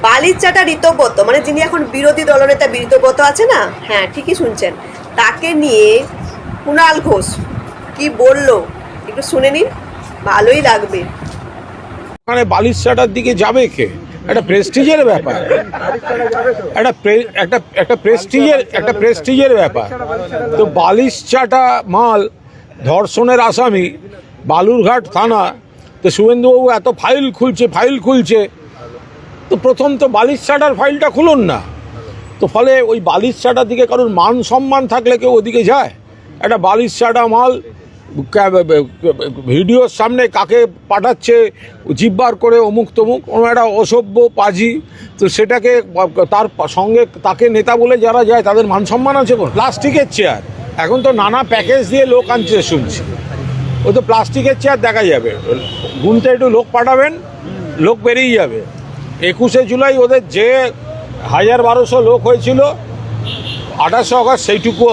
বালির চাটা ঋতব্রত, মানে যিনি এখন বিরোধী দলনেতা ঋতব্রত আছে না, হ্যাঁ ঠিকই শুনছেন, তাকে নিয়ে কুণাল ঘোষ কি বললো একটু শুনে নিন, ভালোই লাগবে। মানে বালির চাটার দিকে যাবে কে? একটা প্রেস্টিজের ব্যাপার, একটা প্রেস্টিজের ব্যাপার। তো বালিশ চাটা মাল ধর্ষণের আসামি, বালুরঘাট থানা। তো শুভেন্দুবাবু এত ফাইল খুলছে, তো প্রথম তো বালিশ চাটার ফাইলটা খুলুন না। তো ফলে ওই বালিশ চাটার দিকে কারোর মান সম্মান থাকলে কেউ ওদিকে যায়? একটা বালিশ চাটা মাল ভিডিওর সামনে কাকে পাঠাচ্ছে জিব্বার করে অমুক তমুক, কোনো একটা অসভ্য পাজি, তো সেটাকে তার সঙ্গে তাকে নেতা বলে যারা যায় তাদের মান সম্মান আছে? কোন প্লাস্টিকের চেয়ার, এখন তো নানা প্যাকেজ দিয়ে লোক আনছে শুনছি, ওই তো প্লাস্টিকের চেয়ার দেখা যাবে, গুনতে একটু লোক পাঠাবেন, লোক বেরিয়ে যাবে। 21শে জুলাই ওদের যে 1200 লোক হয়েছিল, 28শে অগাস্ট সেইটুকু